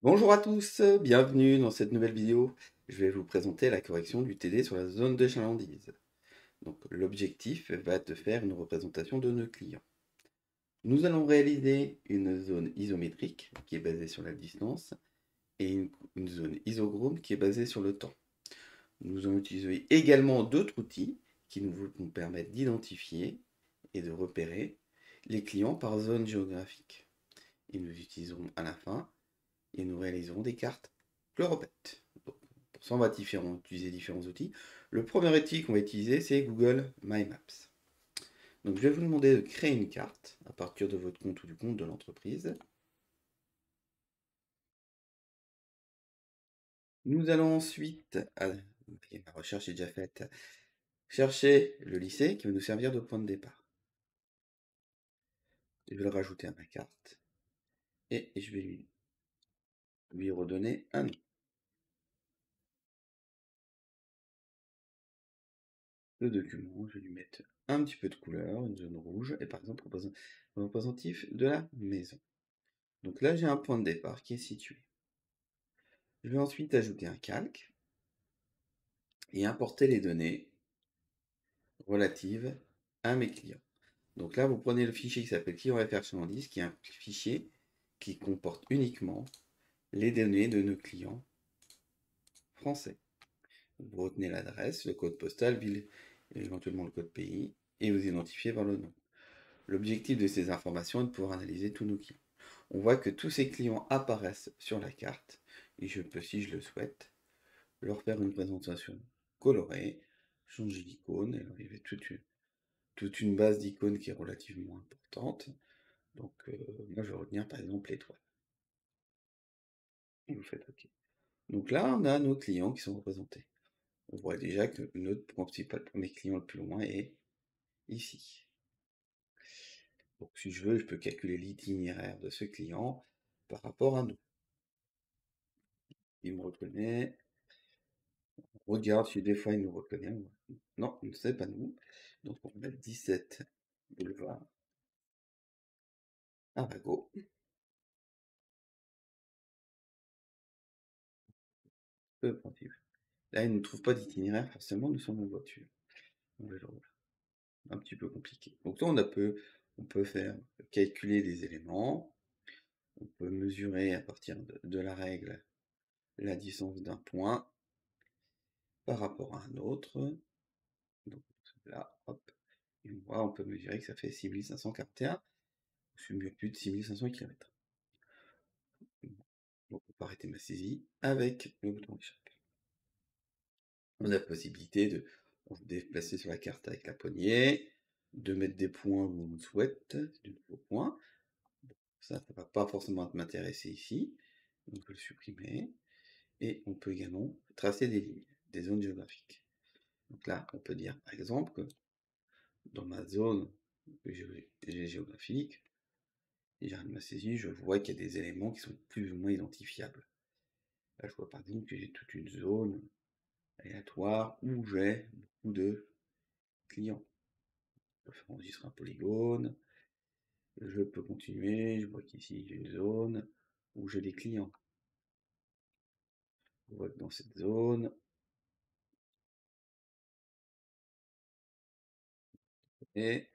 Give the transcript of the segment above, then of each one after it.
Bonjour à tous, bienvenue dans cette nouvelle vidéo. Je vais vous présenter la correction du TD sur la zone de chalandise. Donc l'objectif va être de faire une représentation de nos clients. Nous allons réaliser une zone isométrique qui est basée sur la distance et une zone isochrone qui est basée sur le temps. Nous allons utiliser également d'autres outils qui nous vont permettre d'identifier et de repérer les clients par zone géographique. Et nous utiliserons à la fin et nous réaliserons des cartes Chloropet. Donc, pour ça, on va utiliser différents outils. Le premier outil qu'on va utiliser, c'est Google My Maps. Donc, je vais vous demander de créer une carte à partir de votre compte ou du compte de l'entreprise. Nous allons ensuite, la recherche est déjà faite, chercher le lycée qui va nous servir de point de départ. Je vais le rajouter à ma carte et je vais lui redonner un nom. Le document, je vais lui mettre un petit peu de couleur, une zone rouge, et par exemple représentatif de la maison. Donc là, j'ai un point de départ qui est situé. Je vais ensuite ajouter un calque et importer les données relatives à mes clients. Donc là, vous prenez le fichier qui s'appelle client FR chalandise, qui est un fichier qui comporte uniquement les données de nos clients français. Vous retenez l'adresse, le code postal, ville, et éventuellement le code pays, et vous identifiez par le nom. L'objectif de ces informations est de pouvoir analyser tous nos clients. On voit que tous ces clients apparaissent sur la carte, et je peux, si je le souhaite, leur faire une présentation colorée, changer d'icône, alors il y avait toute une base d'icônes qui est relativement importante. Donc moi je vais retenir par exemple l'étoile. Et vous faites OK. Donc là, on a nos clients qui sont représentés. On voit déjà que notre principal premier client le plus loin est ici. Donc si je veux, je peux calculer l'itinéraire de ce client par rapport à nous. Il me reconnaît. On regarde si des fois il nous reconnaît. Non, il ne sait pas nous. Donc on va mettre 17 boulevard Arago. Là, il ne trouve pas d'itinéraire, forcément, nous sommes en voiture. On va le voir. Un petit peu compliqué. Donc là, on peut faire calculer des éléments, on peut mesurer à partir de la règle la distance d'un point par rapport à un autre. Donc là, hop, et on peut mesurer que ça fait 6541, c'est mieux plus de 6500 km. Donc on peut arrêter ma saisie avec le bouton échappe. On a la possibilité de se déplacer sur la carte avec la poignée, de mettre des points où on souhaite, de nouveaux points. Ça ne va pas forcément m'intéresser ici, donc je vais le supprimer. Et on peut également tracer des lignes, des zones géographiques. Donc là, on peut dire par exemple que dans ma zone géographique, si j'arrête ma saisie, je vois qu'il y a des éléments qui sont plus ou moins identifiables. Là, je vois par exemple que j'ai toute une zone aléatoire où j'ai beaucoup de clients. Je peux faire enregistrer un polygone. Je peux continuer. Je vois qu'ici j'ai une zone où j'ai des clients. Je vois que dans cette zone, et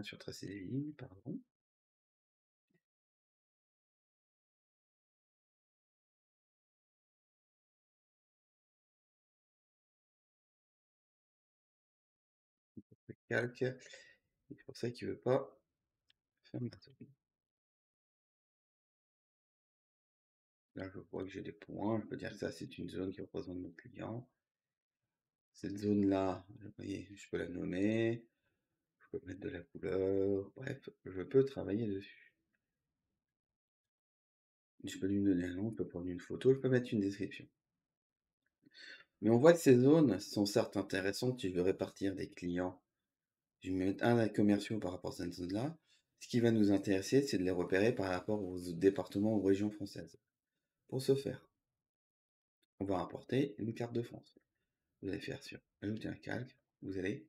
sur tracer les lignes, pardon. Le calque. C'est pour ça qu'il ne veut pas faire ma zone. Là, je vois que j'ai des points. Je peux dire que ça, c'est une zone qui représente mon client. Cette zone-là, vous voyez, je peux la nommer. Je peux mettre de la couleur. Bref, je peux travailler dessus. Je peux lui donner un nom, je peux prendre une photo, je peux mettre une description. Mais on voit que ces zones sont certes intéressantes si je veux répartir des clients. Je vais mettre un commerciaux par rapport à cette zone-là. Ce qui va nous intéresser, c'est de les repérer par rapport aux départements ou régions françaises. Pour ce faire, on va importer une carte de France. Vous allez faire sur ajouter un calque, vous allez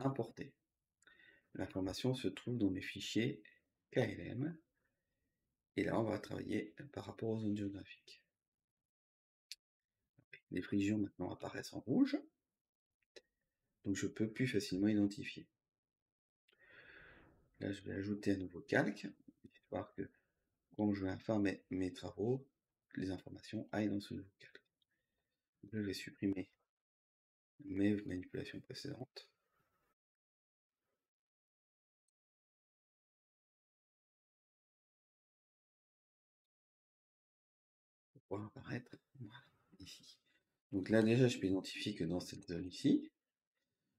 importer. L'information se trouve dans mes fichiers KLM. Et là, on va travailler par rapport aux zones géographiques. Les régions maintenant apparaissent en rouge, donc je peux plus facilement identifier. Là, je vais ajouter un nouveau calque, histoire que quand je vais faire mes travaux, les informations aillent dans ce nouveau calque. Donc là, je vais supprimer mes manipulations précédentes. Pour pouvoir apparaître voilà, ici. Donc là, déjà, je peux identifier que dans cette zone ici,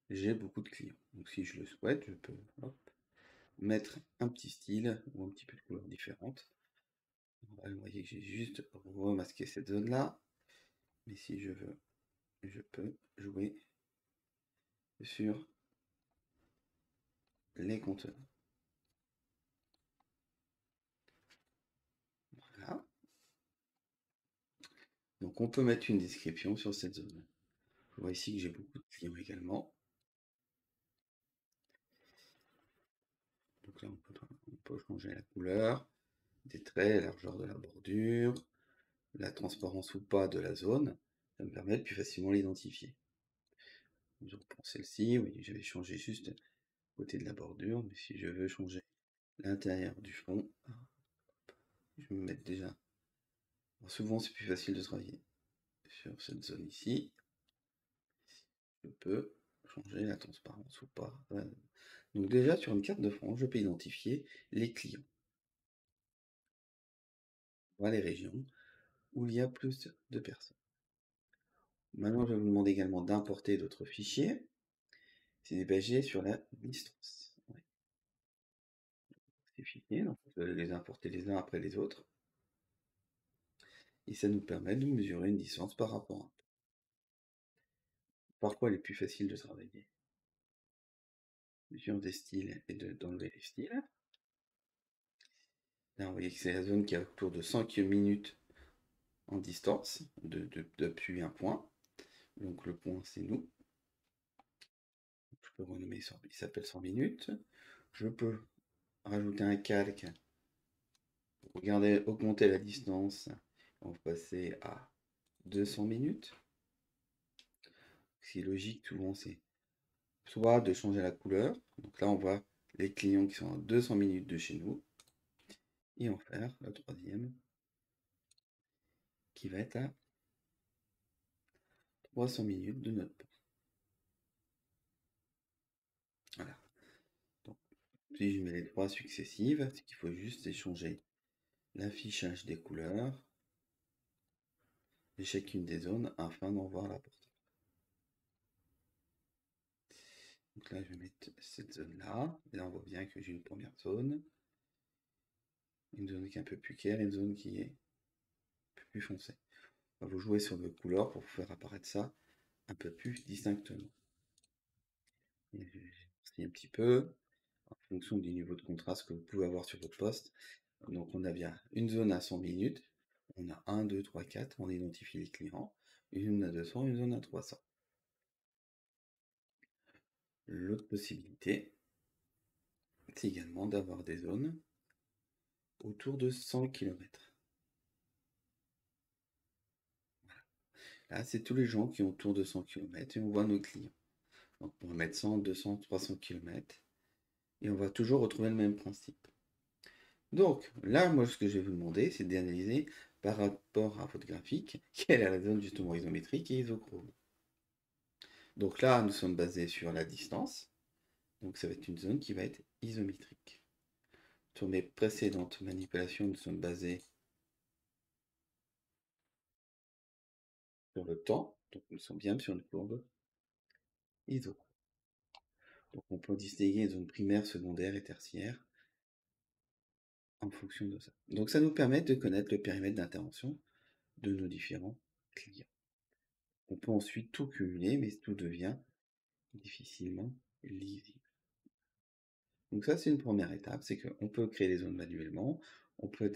j'ai beaucoup de clients. Donc si je le souhaite, je peux mettre un petit style ou un petit peu de couleurs différentes. Vous voyez que j'ai juste remasqué cette zone-là. Mais si je veux, je peux jouer sur les contenants. Voilà. Donc on peut mettre une description sur cette zone. Je vois ici que j'ai beaucoup de clients également. Donc là, on peut changer la couleur, des traits, la largeur de la bordure, la transparence ou pas de la zone. Ça me permet de plus facilement l'identifier. Je reprends celle-ci, oui, je vais changer juste le côté de la bordure, mais si je veux changer l'intérieur du fond, je vais me mettre déjà. Alors souvent, c'est plus facile de travailler sur cette zone ici. Je peux changer la transparence ou pas. Donc déjà, sur une carte de France, je peux identifier les clients. Voilà les régions où il y a plus de personnes. Maintenant, je vais vous demander également d'importer d'autres fichiers. C'est basé sur la distance. Ouais. Ces fichiers, donc vous allez les importer les uns après les autres. Et ça nous permet de mesurer une distance par rapport à un. Parfois, elle est plus facile de travailler sur des styles et d'enlever les styles. Là, vous voyez que c'est la zone qui a autour de 5 minutes en distance depuis un point. Donc le point, c'est nous. Je peux renommer, il s'appelle 100 minutes. Je peux rajouter un calque pour regarder, augmenter la distance. On va passer à 200 minutes. Ce qui est logique, souvent, c'est soit de changer la couleur. Donc là, on voit les clients qui sont à 200 minutes de chez nous. Et en faire la troisième, qui va être à 300 minutes de notre point. Voilà. Donc, si je mets les trois successives, ce qu'il faut juste, c'est changer l'affichage des couleurs de chacune des zones afin d'en voir la portée. Donc là, je vais mettre cette zone-là. Et là, on voit bien que j'ai une première zone. Une zone qui est un peu plus claire, une zone qui est un peu plus foncée. On va vous jouer sur les couleurs pour vous faire apparaître ça un peu plus distinctement. Et je un petit peu, en fonction du niveau de contraste que vous pouvez avoir sur votre poste. Donc on a bien une zone à 100 minutes. On a 1, 2, 3, 4. On identifie les clients. Une zone à 200, une zone à 300. L'autre possibilité, c'est également d'avoir des zones autour de 100 km. Là, c'est tous les gens qui ont autour de 100 km et on voit nos clients. Donc, on va mettre 100, 200, 300 km et on va toujours retrouver le même principe. Donc, là, moi, ce que je vais vous demander, c'est d'analyser par rapport à votre graphique quelle est la zone justement isométrique et isochrome. Donc là, nous sommes basés sur la distance. Donc, ça va être une zone qui va être isométrique. Sur mes précédentes manipulations, nous sommes basés sur le temps. Donc, nous sommes bien sur une courbe iso. Donc, on peut distinguer les zones primaires, secondaires et tertiaires en fonction de ça. Donc, ça nous permet de connaître le périmètre d'intervention de nos différents clients. On peut ensuite tout cumuler, mais tout devient difficilement lisible. Donc ça, c'est une première étape, c'est qu'on peut créer les zones manuellement, on peut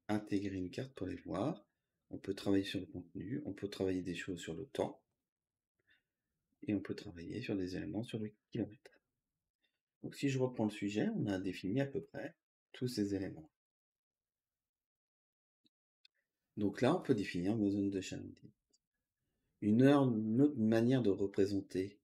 intégrer une carte pour les voir, on peut travailler sur le contenu, on peut travailler des choses sur le temps, et on peut travailler sur des éléments sur le kilomètre. Donc si je reprends le sujet, on a défini à peu près tous ces éléments. Donc là, on peut définir nos zones de chalandise. Une autre manière de représenter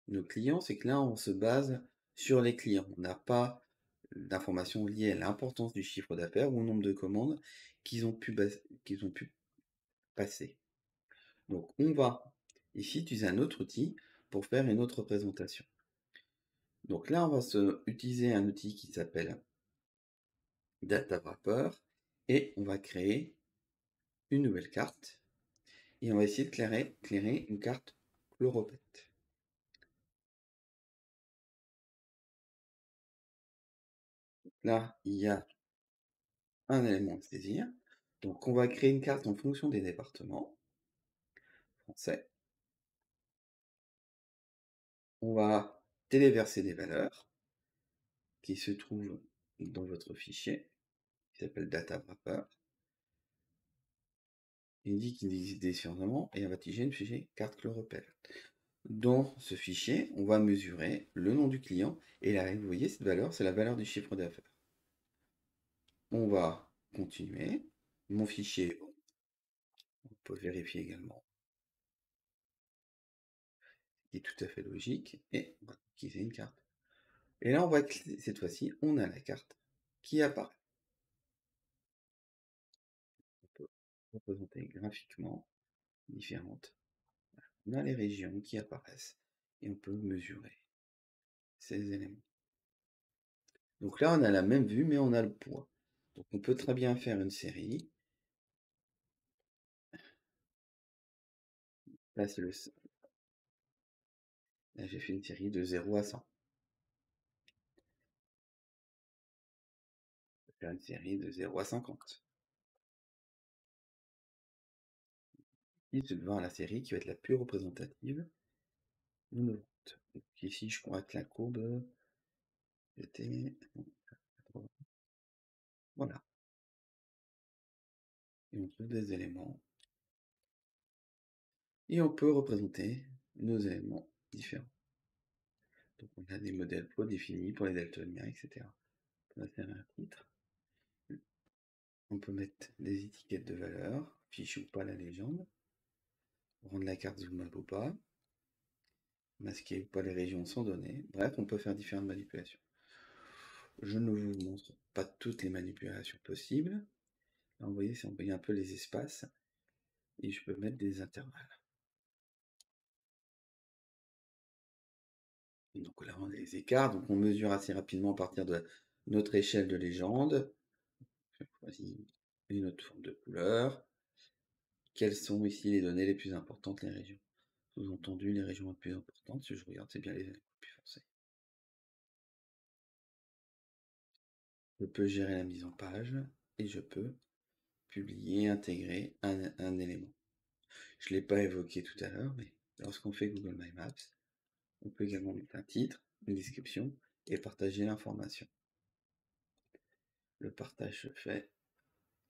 nos clients, c'est que là, on se base sur les clients. On n'a pas d'informations liées à l'importance du chiffre d'affaires ou au nombre de commandes qu'ils ont pu passer. Donc, on va ici utiliser un autre outil pour faire une autre représentation. Donc là, on va utiliser un outil qui s'appelle Data Wrapper et on va créer une nouvelle carte et on va essayer de clairer une carte chloropète. Là, il y a un élément à saisir. Donc, on va créer une carte en fonction des départements français. On va téléverser des valeurs qui se trouvent dans votre fichier qui s'appelle Data Wrapper. Il dit qu'il existe des surnoments et on va tiger une fichier carte chloropète. Dans ce fichier, on va mesurer le nom du client et là, vous voyez, cette valeur, c'est la valeur du chiffre d'affaires. On va continuer. Mon fichier, on peut vérifier également, qui est tout à fait logique, et on va utiliser une carte. Et là, on voit que cette fois-ci, on a la carte qui apparaît. On peut représenter graphiquement différentes. On a les régions qui apparaissent et on peut mesurer ces éléments. Donc là, on a la même vue, mais on a le poids. Donc on peut très bien faire une série. Là, là j'ai fait une série de 0 à 100. On peut faire une série de 0 à 50. Et tu vas voir la série qui va être la plus représentative de nos ventes. Donc ici, je crois que la courbe était... Voilà. Et on trouve des éléments. Et on peut représenter nos éléments différents. Donc on a des modèles définis pour les daltoniens, etc. On peut faire un titre. On peut mettre des étiquettes de valeur, fiche ou pas la légende, rendre la carte zoomable ou pas, masquer ou pas les régions sans données. Bref, on peut faire différentes manipulations. Je ne vous montre pas toutes les manipulations possibles. Là, vous voyez, c'est envoyer un peu les espaces et je peux mettre des intervalles. Donc là, on a les écarts. Donc on mesure assez rapidement à partir de notre échelle de légende. Je choisis une autre forme de couleur. Quelles sont ici les données les plus importantes, les régions? Sous-entendu, les régions les plus importantes, si je regarde, c'est bien les éléments les plus foncés. Je peux gérer la mise en page et je peux publier, intégrer un élément. Je ne l'ai pas évoqué tout à l'heure, mais lorsqu'on fait Google My Maps, on peut également mettre un titre, une description et partager l'information. Le partage se fait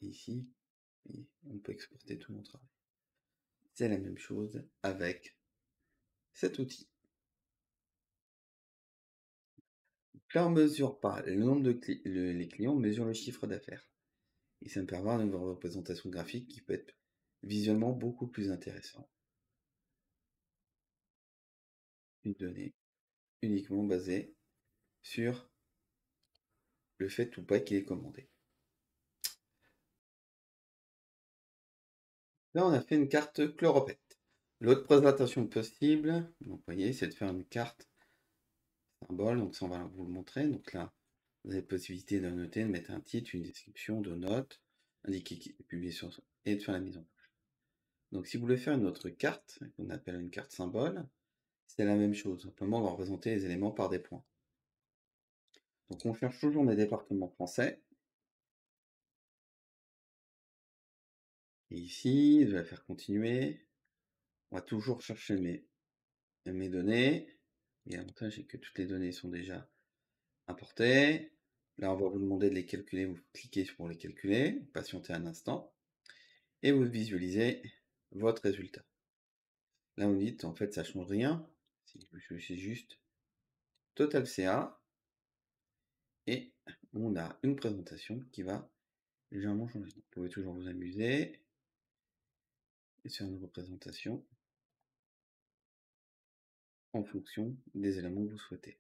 ici et on peut exporter tout mon travail. C'est la même chose avec cet outil. Donc là, on ne mesure pas le nombre de les clients, on mesure le chiffre d'affaires. Et ça me permet d'avoir une représentation graphique qui peut être visuellement beaucoup plus intéressante. Une donnée uniquement basée sur le fait ou pas qu'il est commandé. Là, on a fait une carte chloropète. L'autre présentation possible, donc, vous voyez, c'est de faire une carte symbole. Donc ça, on va vous le montrer. Donc là, vous avez la possibilité de noter, de mettre un titre, une description, de notes, indiquer qui est publié sur et de faire la mise en page. Donc si vous voulez faire une autre carte, qu'on appelle une carte symbole, c'est la même chose. Simplement, on va représenter les éléments par des points. Donc on cherche toujours mes départements français. Et ici, je vais faire continuer. On va toujours chercher mes données. Et l'avantage, c'est que toutes les données sont déjà importées. Là, on va vous demander de les calculer. Vous cliquez pour les calculer. Patientez un instant. Et vous visualisez votre résultat. Là, vous dites, en fait, ça change rien. C'est juste total CA, et on a une présentation qui va légèrement changer. Vous pouvez toujours vous amuser et faire une représentation en fonction des éléments que vous souhaitez.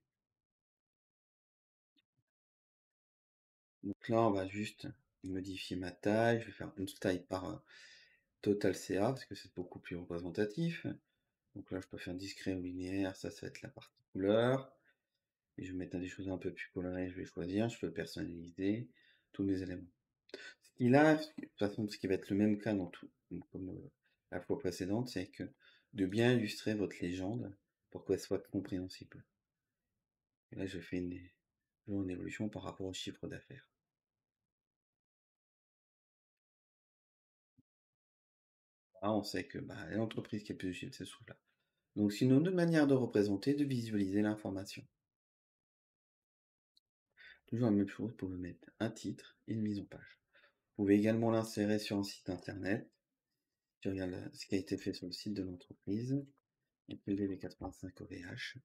Donc là, on va juste modifier ma taille. Je vais faire une taille par total CA parce que c'est beaucoup plus représentatif. Donc là, je peux faire discret ou linéaire. Ça va être la partie couleur. Et je vais mettre des choses un peu plus colorées. Je vais choisir. Je peux personnaliser tous mes éléments. Ce qu'il a, de toute façon, ce qui va être le même cas dans tout, comme la fois précédente, c'est que de bien illustrer votre légende pour qu'elle soit compréhensible. Et là, je fais une évolution par rapport au chiffre d'affaires. Là, on sait que l'entreprise qui a plus de chiffre, c'est ce truc-là. Donc, sinon, deux manières de représenter, de visualiser l'information. Toujours la même chose, vous pouvez mettre un titre et une mise en page. Vous pouvez également l'insérer sur un site internet. Je regarde ce qui a été fait sur le site de l'entreprise, les 85 OVH.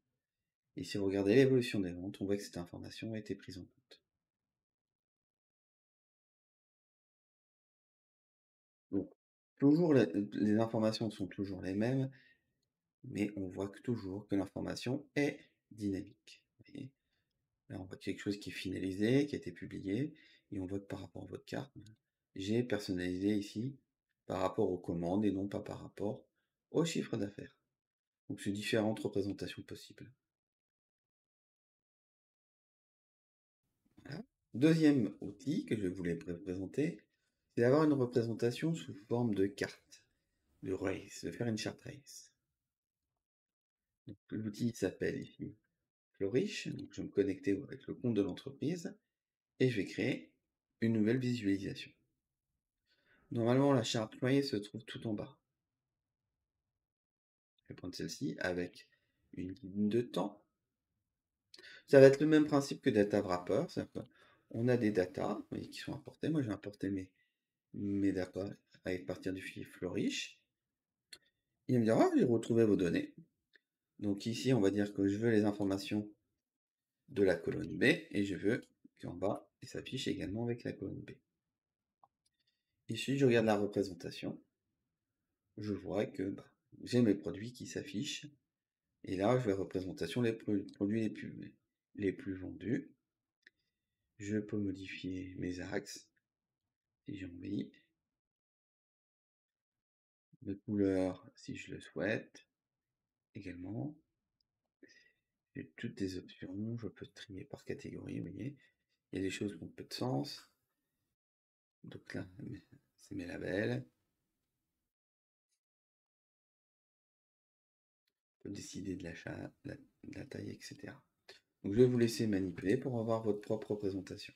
Et si vous regardez l'évolution des ventes, on voit que cette information a été prise en compte. Donc, toujours les informations sont toujours les mêmes, mais on voit toujours que l'information est dynamique. Vous voyez, là, on voit quelque chose qui est finalisé, qui a été publié, et on voit que par rapport à votre carte, j'ai personnalisé ici par rapport aux commandes et non pas par rapport au chiffre d'affaires. Donc, c'est différentes représentations possibles. Voilà. Deuxième outil que je voulais présenter, c'est d'avoir une représentation sous forme de carte, de race, de faire une chart race. L'outil s'appelle ici Flourish, donc je vais me connecter avec le compte de l'entreprise et je vais créer une nouvelle visualisation. Normalement, la chart race se trouve tout en bas. Je vais prendre celle-ci avec une ligne de temps. Ça va être le même principe que Data Wrapper, c'est-à-dire qu'on a des datas qui sont importées. Moi, j'ai importé mes datas à partir du fichier Flourish. Il va me dire, ah, j'ai retrouvé vos données. Donc ici, on va dire que je veux les informations de la colonne B et je veux qu'en bas, il s'affiche également avec la colonne B. Ici, je regarde la représentation. Je vois que j'ai mes produits qui s'affichent. Et là, je vais représentation les produits les plus vendus. Je peux modifier mes axes si j'ai envie. Les couleurs si je le souhaite également. J'ai toutes les options. Je peux trier par catégorie, vous voyez. Il y a des choses qui ont peu de sens. Donc là, c'est mes labels. On peut décider de l'achat, de la taille, etc. Donc je vais vous laisser manipuler pour avoir votre propre représentation.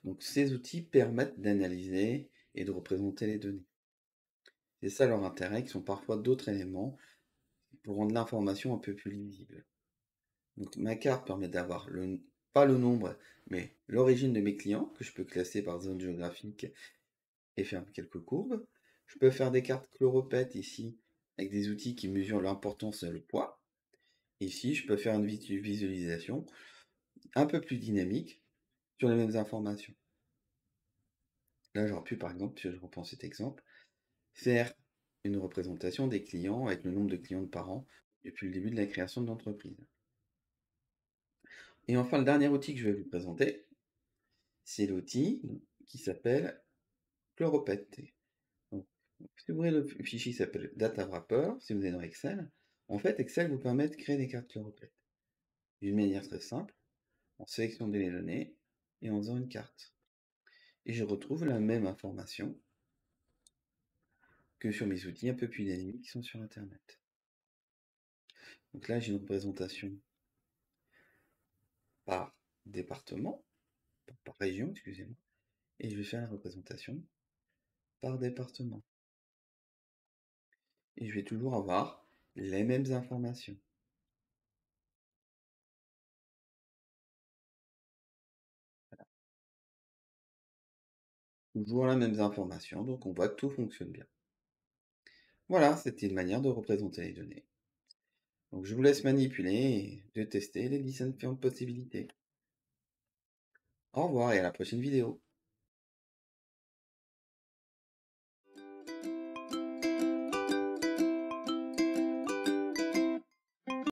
Donc ces outils permettent d'analyser et de représenter les données. C'est ça leur intérêt, qui sont parfois d'autres éléments pour rendre l'information un peu plus lisible. Donc ma carte permet d'avoir pas le nombre, mais l'origine de mes clients, que je peux classer par zone géographique et faire quelques courbes. Je peux faire des cartes chloropètes ici, avec des outils qui mesurent l'importance et le poids. Ici, je peux faire une visualisation un peu plus dynamique sur les mêmes informations. Là, j'aurais pu, par exemple, si je reprends cet exemple, faire une représentation des clients avec le nombre de clients par an depuis le début de la création de l'entreprise. Et enfin, le dernier outil que je vais vous présenter, c'est l'outil qui s'appelle Chloropet. Donc, si vous voulez, le fichier s'appelle Data Wrapper, si vous êtes dans Excel, en fait, Excel vous permet de créer des cartes Chloropet d'une manière très simple, en sélectionnant les données et en faisant une carte. Et je retrouve la même information que sur mes outils un peu plus dynamiques qui sont sur Internet. Donc là, j'ai une représentation par département, par région, excusez-moi, et je vais faire la représentation par département. Et je vais toujours avoir les mêmes informations. Toujours les mêmes informations, donc on voit que tout fonctionne bien. Voilà, c'était une manière de représenter les données. Donc je vous laisse manipuler et de tester les différentes possibilités. Au revoir et à la prochaine vidéo.